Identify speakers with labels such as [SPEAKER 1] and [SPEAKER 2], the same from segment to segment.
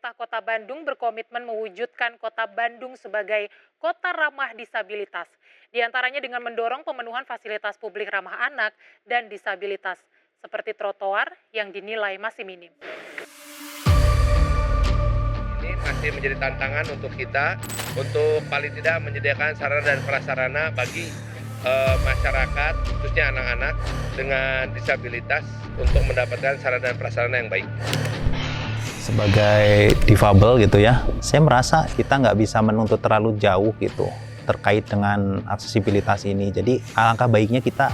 [SPEAKER 1] pemerintah Kota Bandung berkomitmen mewujudkan Kota Bandung sebagai kota ramah disabilitas. Di antaranya dengan mendorong pemenuhan fasilitas publik ramah anak dan disabilitas, seperti trotoar yang dinilai masih minim.
[SPEAKER 2] Ini masih menjadi tantangan untuk kita, untuk paling tidak menyediakan sarana dan prasarana bagi masyarakat, khususnya anak-anak dengan disabilitas untuk mendapatkan sarana dan prasarana yang baik.
[SPEAKER 3] Sebagai difabel gitu ya, saya merasa kita nggak bisa menuntut terlalu jauh gitu terkait dengan aksesibilitas ini. Jadi alangkah baiknya kita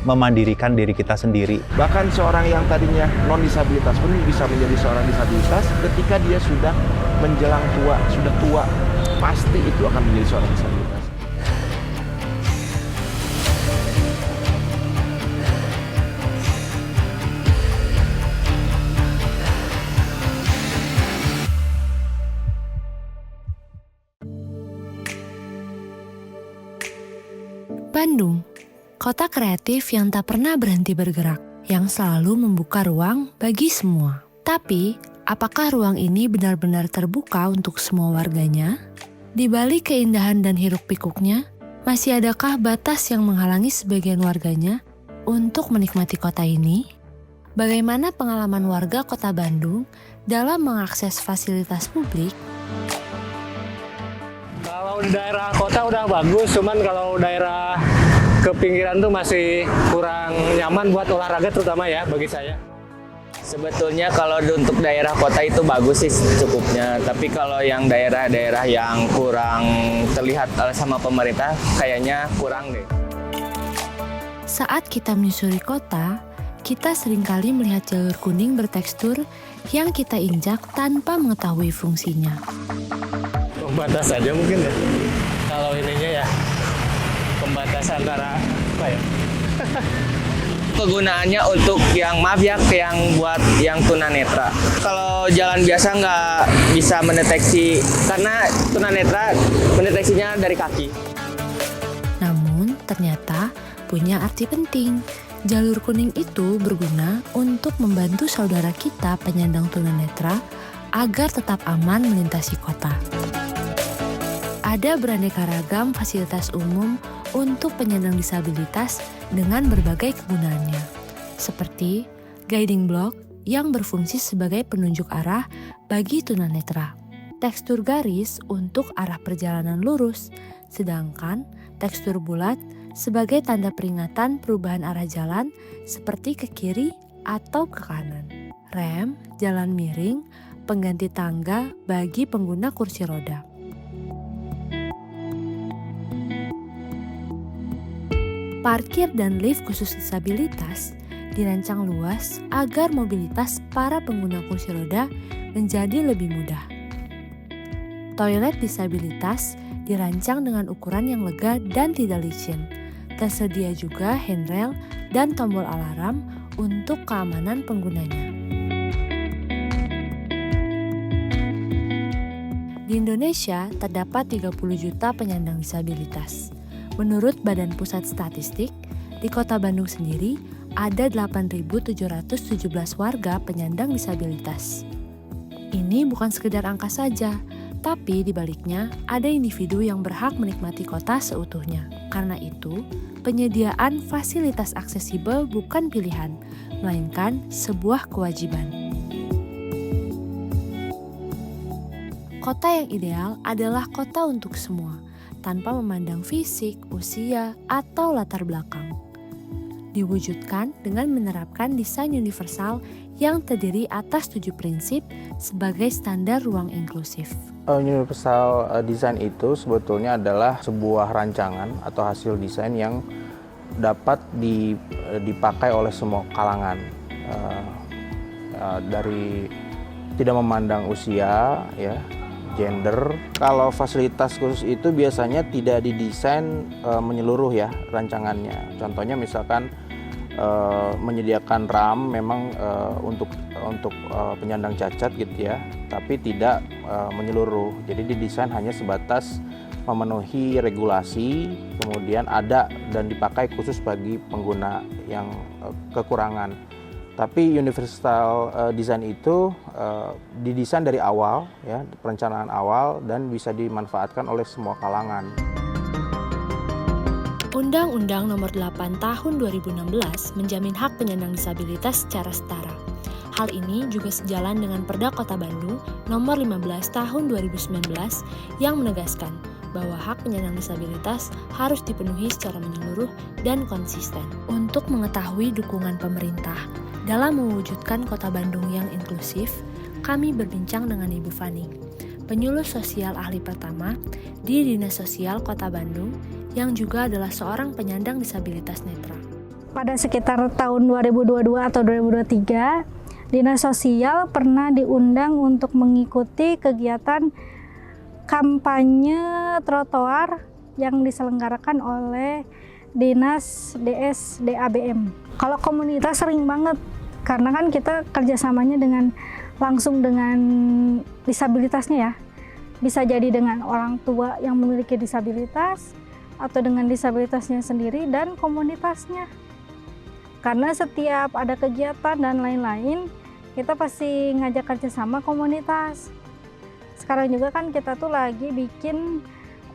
[SPEAKER 3] memandirikan diri kita sendiri.
[SPEAKER 4] Bahkan seorang yang tadinya non-disabilitas pun bisa menjadi seorang disabilitas ketika dia sudah menjelang tua, sudah tua, pasti itu akan menjadi seorang disabilitas.
[SPEAKER 5] Bandung, kota kreatif yang tak pernah berhenti bergerak, yang selalu membuka ruang bagi semua. Tapi, apakah ruang ini benar-benar terbuka untuk semua warganya? Di balik keindahan dan hiruk-pikuknya, masih adakah batas yang menghalangi sebagian warganya untuk menikmati kota ini? Bagaimana pengalaman warga kota Bandung dalam mengakses fasilitas publik?
[SPEAKER 6] Kalau di daerah kota udah bagus, cuman kalau daerah ke pinggiran tuh masih kurang nyaman buat olahraga terutama ya bagi saya.
[SPEAKER 7] Sebetulnya kalau untuk daerah kota itu bagus sih cukupnya, tapi kalau yang daerah-daerah yang kurang terlihat sama pemerintah kayaknya kurang deh.
[SPEAKER 5] Saat kita menyusuri kota, kita seringkali melihat jalur kuning bertekstur yang kita injak tanpa mengetahui fungsinya.
[SPEAKER 6] Pembatas saja mungkin ya. Kalau ininya ya pembatas antara apa ya?
[SPEAKER 7] Kegunaannya untuk yang maaf ya, yang buat yang tunanetra. Kalau jalan biasa nggak bisa mendeteksi karena tunanetra mendeteksinya dari kaki.
[SPEAKER 5] Namun ternyata punya arti penting. Jalur kuning itu berguna untuk membantu saudara kita penyandang tunanetra agar tetap aman melintasi kota. Ada beraneka ragam fasilitas umum untuk penyandang disabilitas dengan berbagai kegunaannya, seperti guiding block yang berfungsi sebagai penunjuk arah bagi tunanetra, tekstur garis untuk arah perjalanan lurus, sedangkan tekstur bulat sebagai tanda peringatan perubahan arah jalan seperti ke kiri atau ke kanan, rem, jalan miring, pengganti tangga bagi pengguna kursi roda. Parkir dan lift khusus disabilitas dirancang luas agar mobilitas para pengguna kursi roda menjadi lebih mudah. Toilet disabilitas dirancang dengan ukuran yang lega dan tidak licin. Tersedia juga handrail dan tombol alarm untuk keamanan penggunanya. Di Indonesia terdapat 30 juta penyandang disabilitas. Menurut Badan Pusat Statistik, di Kota Bandung sendiri ada 8.717 warga penyandang disabilitas. Ini bukan sekedar angka saja, tapi di baliknya ada individu yang berhak menikmati kota seutuhnya. Karena itu, penyediaan fasilitas aksesibel bukan pilihan, melainkan sebuah kewajiban. Kota yang ideal adalah kota untuk semua, tanpa memandang fisik, usia, atau latar belakang. Diwujudkan dengan menerapkan desain universal yang terdiri atas 7 prinsip sebagai standar ruang inklusif.
[SPEAKER 4] Universal design itu sebetulnya adalah sebuah rancangan atau hasil desain yang dapat dipakai oleh semua kalangan, dari tidak memandang usia, ya, gender. Kalau fasilitas khusus itu biasanya tidak didesain menyeluruh ya rancangannya. Contohnya misalkan menyediakan RAM memang untuk penyandang cacat gitu ya, tapi tidak menyeluruh. Jadi didesain hanya sebatas memenuhi regulasi, kemudian ada dan dipakai khusus bagi pengguna yang kekurangan. Tapi universal design itu didesain dari awal, ya, perencanaan awal dan bisa dimanfaatkan oleh semua kalangan.
[SPEAKER 5] Undang-Undang Nomor 8 Tahun 2016 menjamin hak penyandang disabilitas secara setara. Hal ini juga sejalan dengan Perda Kota Bandung Nomor 15 Tahun 2019 yang menegaskan bahwa hak penyandang disabilitas harus dipenuhi secara menyeluruh dan konsisten. Untuk mengetahui dukungan pemerintah dalam mewujudkan Kota Bandung yang inklusif, kami berbincang dengan Ibu Fani, penyuluh sosial ahli pertama di Dinas Sosial Kota Bandung yang juga adalah seorang penyandang disabilitas netra.
[SPEAKER 8] Pada sekitar tahun 2022 atau 2023, Dinas Sosial pernah diundang untuk mengikuti kegiatan kampanye trotoar yang diselenggarakan oleh Dinas DS DABM. Kalau komunitas sering banget, karena kan kita kerjasamanya langsung dengan disabilitasnya ya. Bisa jadi dengan orang tua yang memiliki disabilitas, atau dengan disabilitasnya sendiri dan komunitasnya. Karena setiap ada kegiatan dan lain-lain, kita pasti ngajak kerjasama komunitas. Sekarang juga kan kita tuh lagi bikin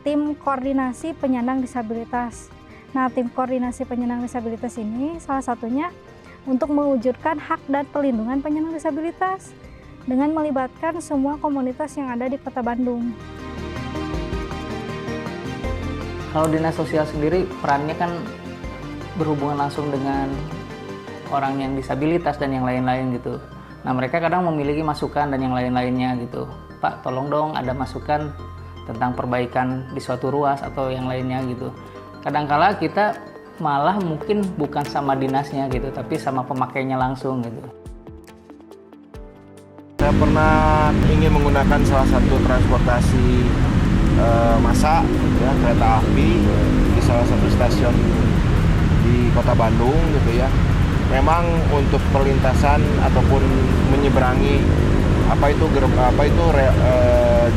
[SPEAKER 8] tim koordinasi penyandang disabilitas. Nah, tim koordinasi penyandang disabilitas ini salah satunya untuk mewujudkan hak dan perlindungan penyandang disabilitas dengan melibatkan semua komunitas yang ada di Kota Bandung.
[SPEAKER 9] Kalau Dinas Sosial sendiri perannya kan berhubungan langsung dengan orang yang disabilitas dan yang lain-lain gitu. Nah, mereka kadang memiliki masukan dan yang lain-lainnya gitu. Pak, tolong dong ada masukan tentang perbaikan di suatu ruas atau yang lainnya gitu. Kadangkala kita malah mungkin bukan sama dinasnya gitu, tapi sama pemakainya langsung gitu.
[SPEAKER 4] Saya pernah ingin menggunakan salah satu transportasi massa, ya, kereta api di salah satu stasiun di Kota Bandung gitu ya. Memang untuk perlintasan ataupun menyeberangi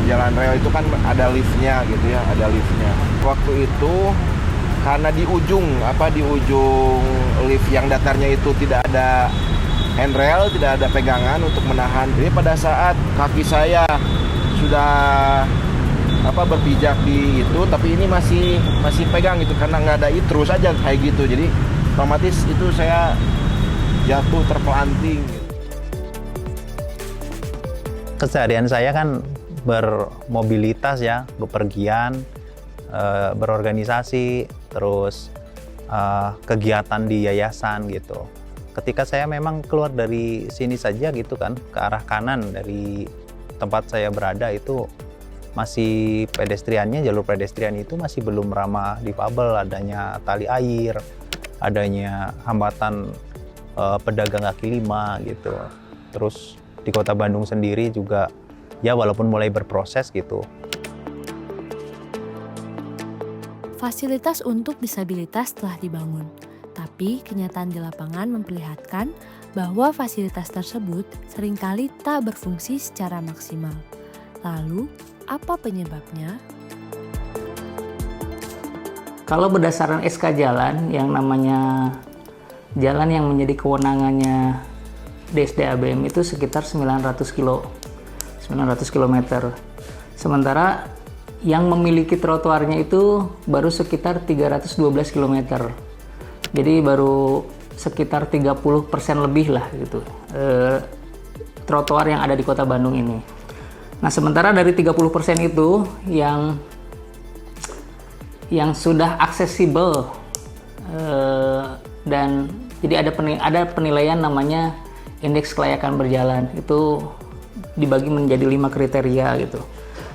[SPEAKER 4] jalan rel itu kan ada liftnya gitu ya, ada liftnya. Waktu itu karena di ujung lift yang datarnya itu tidak ada handrail, tidak ada pegangan untuk menahan. Jadi pada saat kaki saya sudah berpijak di itu, tapi ini masih pegang gitu karena nggak ada terus aja kayak gitu. Jadi otomatis itu saya jatuh terpelanting.
[SPEAKER 3] Keseharian saya kan bermobilitas ya, bepergian, berorganisasi, terus kegiatan di yayasan gitu. Ketika saya memang keluar dari sini saja gitu kan, ke arah kanan dari tempat saya berada itu masih pedestriannya, jalur pedestrian itu masih belum ramah difabel, adanya tali air, adanya hambatan pedagang kaki lima gitu. Terus di Kota Bandung sendiri juga ya walaupun mulai berproses gitu.
[SPEAKER 5] Fasilitas untuk disabilitas telah dibangun, tapi kenyataan di lapangan memperlihatkan bahwa fasilitas tersebut seringkali tak berfungsi secara maksimal. Lalu, apa penyebabnya?
[SPEAKER 9] Kalau berdasarkan SK jalan yang namanya jalan yang menjadi kewenangannya DSD-ABM itu sekitar 900 km. Sementara yang memiliki trotoarnya itu baru sekitar 312 km. Jadi baru sekitar 30% lebih lah gitu trotoar yang ada di Kota Bandung ini. Nah, sementara dari 30% itu yang sudah aksesibel dan jadi ada penilaian namanya indeks kelayakan berjalan. Itu dibagi menjadi 5 kriteria gitu.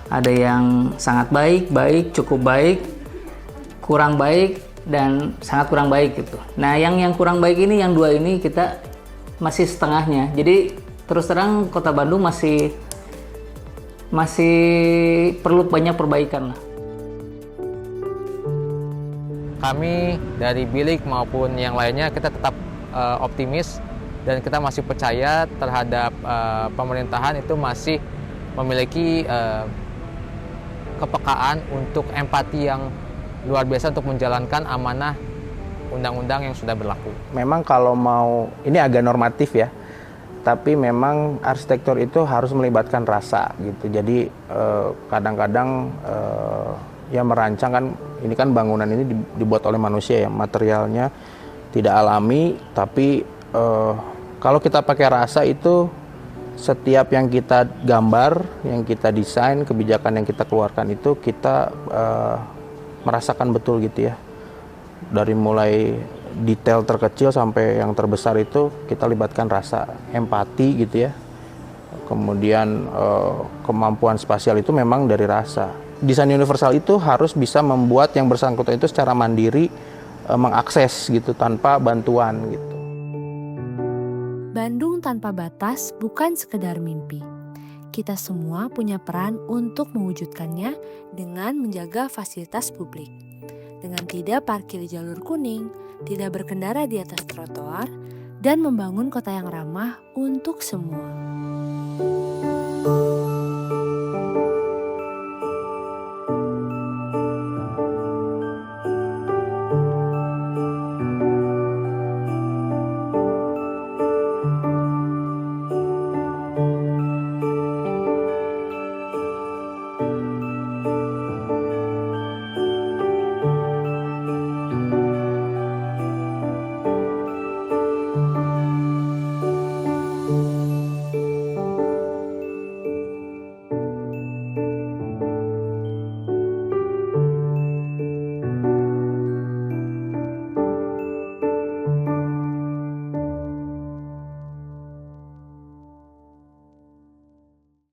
[SPEAKER 9] Ada yang sangat baik, cukup baik, kurang baik, dan sangat kurang baik gitu. Nah, yang kurang baik ini, yang 2 ini kita masih setengahnya. Jadi terus terang Kota Bandung masih perlu banyak perbaikan lah.
[SPEAKER 6] Kami dari Bilik maupun yang lainnya kita tetap optimis dan kita masih percaya terhadap pemerintahan itu masih memiliki kepekaan untuk empati yang luar biasa untuk menjalankan amanah undang-undang yang sudah berlaku.
[SPEAKER 4] Memang kalau mau, ini agak normatif ya, tapi memang arsitektur itu harus melibatkan rasa gitu. Jadi kadang-kadang yang merancang kan, ini kan bangunan ini dibuat oleh manusia ya, materialnya tidak alami, tapi kalau kita pakai rasa itu setiap yang kita gambar, yang kita desain, kebijakan yang kita keluarkan itu kita merasakan betul gitu ya. Dari mulai detail terkecil sampai yang terbesar itu kita libatkan rasa, empati gitu ya. Kemudian kemampuan spasial itu memang dari rasa. Desain universal itu harus bisa membuat yang bersangkutan itu secara mandiri mengakses gitu tanpa bantuan gitu.
[SPEAKER 5] Bandung tanpa batas bukan sekedar mimpi. Kita semua punya peran untuk mewujudkannya dengan menjaga fasilitas publik. Dengan tidak parkir di jalur kuning, tidak berkendara di atas trotoar, dan membangun kota yang ramah untuk semua.